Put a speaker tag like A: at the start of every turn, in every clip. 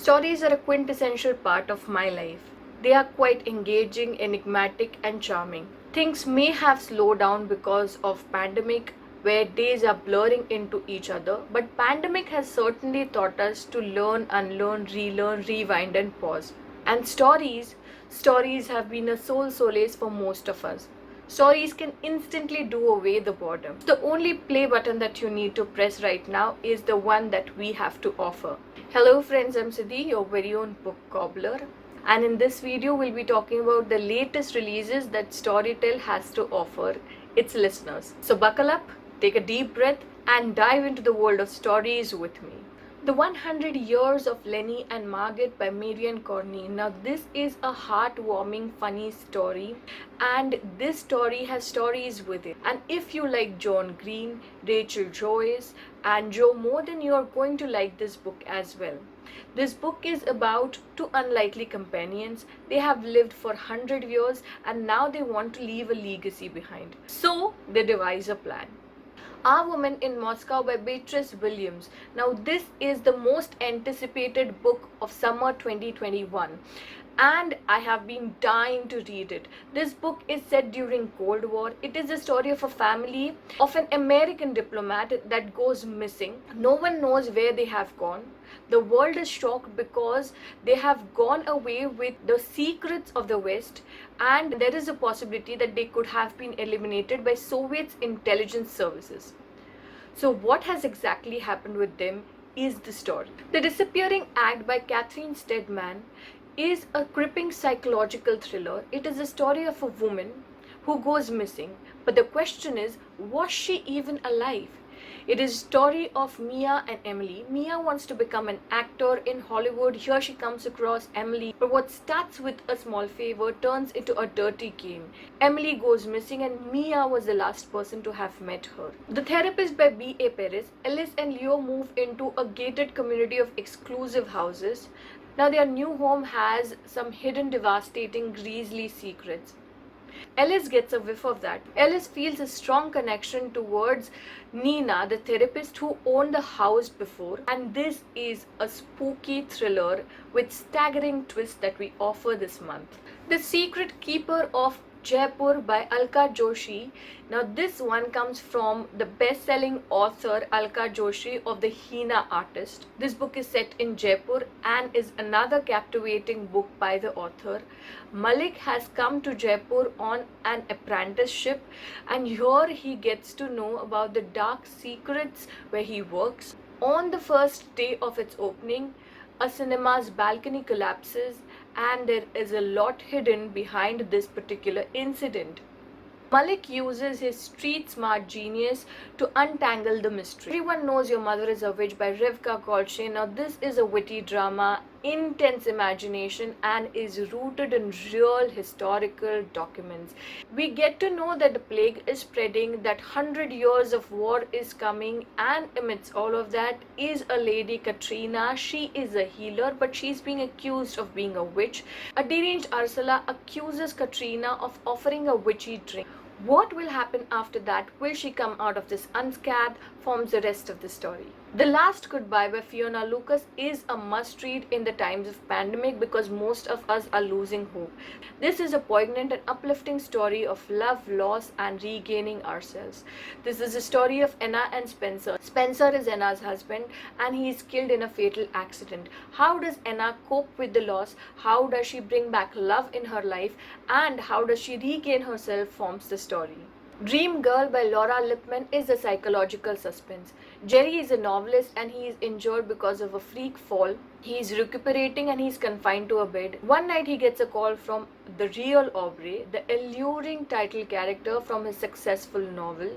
A: Stories are a quintessential part of my life. They are quite engaging, enigmatic, and charming. Things may have slowed down because of pandemic where days are blurring into each other, but pandemic has certainly taught us to learn, unlearn, relearn, rewind and pause. And stories have been a soul solace for most of us. Stories can instantly do away the boredom. The only play button that you need to press right now is the one that we have to offer. Hello friends, I'm Siddhi, your very own book cobbler. And in this video, we'll be talking about the latest releases that Storytel has to offer its listeners. So buckle up, take a deep breath, and dive into the world of stories with me. The 100 Years of Lenny and Margaret by Marian Corney. Now, this is a heartwarming, funny story, and this story has stories with it. And if you like John Green, Rachel Joyce, and Joe more, then you are going to like this book as well. This book is about two unlikely companions. They have lived for 100 years and now they want to leave a legacy behind. So, they devise a plan. Our Woman in Moscow by Beatrice Williams. Now, this is the most anticipated book of summer 2021, and I have been dying to read it. This book is set during Cold War. It is the story of a family of an American diplomat that goes missing. No one knows where they have gone. The world is shocked because they have gone away with the secrets of the West, and there is a possibility that they could have been eliminated by Soviet's intelligence services. So what has exactly happened with them is the story. The Disappearing Act by Catherine Steadman is a gripping psychological thriller. It is a story of a woman who goes missing, but the question is, was she even alive? It is a story of Mia and Emily. Mia wants to become an actor in Hollywood. Here she comes across Emily, but what starts with a small favor turns into a dirty game. Emily goes missing and Mia was the last person to have met her. The Therapist by B.A. Paris. Alice and Leo move into a gated community of exclusive houses. Now their new home has some hidden, devastating, grisly secrets. Alice gets a whiff of that. Alice feels a strong connection towards Nina, the therapist who owned the house before, and this is a spooky thriller with staggering twists that we offer this month. The Secret Keeper of Jaipur by Alka Joshi. Now this one comes from the best-selling author Alka Joshi of the Hina Artist. This book is set in Jaipur and is another captivating book by the author. Malik has come to Jaipur on an apprenticeship, and here he gets to know about the dark secrets where he works. On the first day of its opening, a cinema's balcony collapses and there is a lot hidden behind this particular incident. Malik uses his street smart genius to untangle the mystery. Everyone Knows Your Mother is a Witch by Rivka Coltrane. Now this is a witty drama, intense imagination, and is rooted in real historical documents. We get to know that the plague is spreading, that 100 years of war is coming, and amidst all of that is a lady, Katrina. She is a healer, but she's being accused of being a witch. A deranged Ursula accuses Katrina of offering a witchy drink. What will happen after that? Will she come out of this unscathed? Forms the rest of the story. The Last Goodbye by Fiona Lucas is a must read in the times of pandemic because most of us are losing hope. This is a poignant and uplifting story of love, loss, and regaining ourselves. This is a story of Anna and Spencer. Spencer is Anna's husband and he is killed in a fatal accident. How does Anna cope with the loss? How does she bring back love in her life? And how does she regain herself? Forms the story. Dream Girl by Laura Lippman is a psychological suspense. Jerry is a novelist and he is injured because of a freak fall. He is recuperating and he is confined to a bed. One night he gets a call from the real Aubrey, the alluring title character from his successful novel.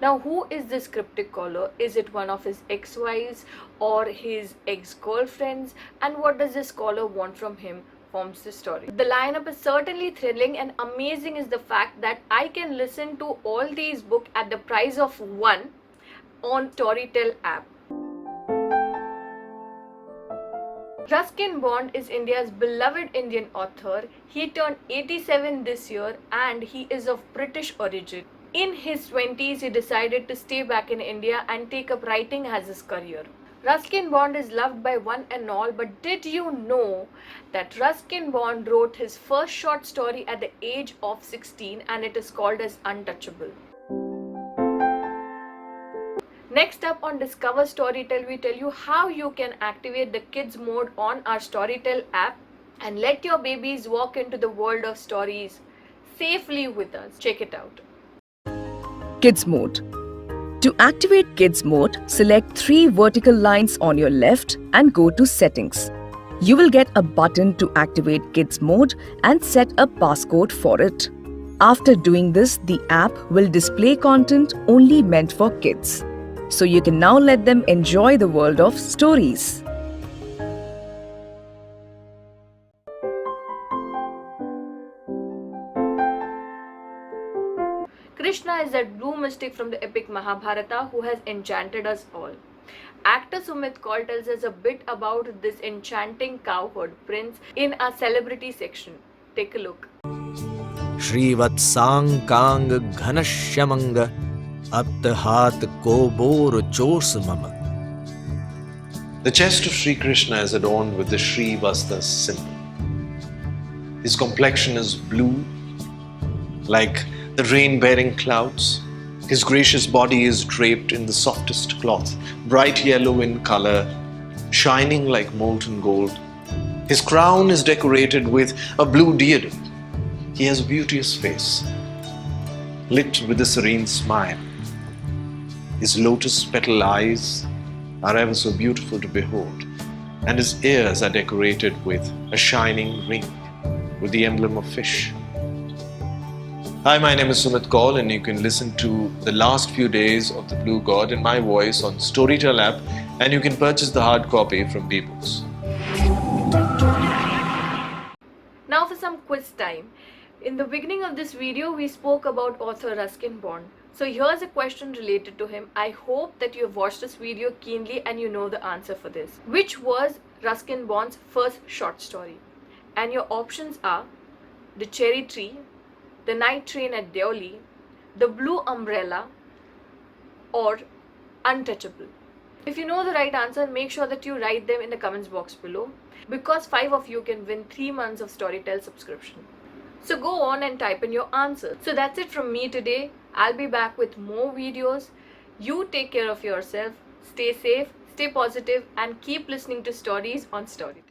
A: Now who is this cryptic caller? Is it one of his ex-wives or his ex-girlfriends? And what does this caller want from him? Forms the story. The lineup is certainly thrilling, and amazing is the fact that I can listen to all these books at the price of one on Storytel app. Ruskin Bond is India's beloved Indian author. He turned 87 this year and he is of British origin. In his 20s, he decided to stay back in India and take up writing as his career. Ruskin Bond is loved by one and all, but did you know that Ruskin Bond wrote his first short story at the age of 16 and it is called as Untouchable? Next up on Discover Storytel, we tell you how you can activate the kids mode on our Storytel app and let your babies walk into the world of stories safely with us. Check it out.
B: Kids Mode. To activate Kids Mode, select 3 vertical lines on your left and go to Settings. You will get a button to activate Kids Mode and set a passcode for it. After doing this, the app will display content only meant for kids. So you can now let them enjoy the world of stories.
A: Krishna is that blue mystic from the epic Mahabharata who has enchanted us all. Actor Sumit Kaul tells us a bit about this enchanting cowherd prince in our celebrity section. Take a look.
C: श्रीवत्साङ्काङ्ग घनश्यमङ्ग अप्तहात कोबोर चोर्स मम.
D: The chest of Sri Krishna is adorned with the Sri Vasta symbol. His complexion is blue, like the rain-bearing clouds. His gracious body is draped in the softest cloth, bright yellow in color, shining like molten gold. His crown is decorated with a blue diadem. He has a beauteous face, lit with a serene smile. His lotus petal eyes are ever so beautiful to behold, and his ears are decorated with a shining ring with the emblem of fish. Hi, my name is Sumit Kaul, and you can listen to the last few days of the Blue God in my voice on Storytel app, and you can purchase the hard copy from B-Books.
A: Now for some quiz time. In the beginning of this video, we spoke about author Ruskin Bond. So here's a question related to him. I hope that you have watched this video keenly and you know the answer for this. Which was Ruskin Bond's first short story? And your options are The Cherry Tree, The Night Train at Deoli, The Blue Umbrella, or Untouchable. If you know the right answer, make sure that you write them in the comments box below, because 5 of you can win 3 months of Storytel subscription. So go on and type in your answer. So that's it from me today. I'll be back with more videos. You take care of yourself, stay safe, stay positive, and keep listening to stories on Storytel.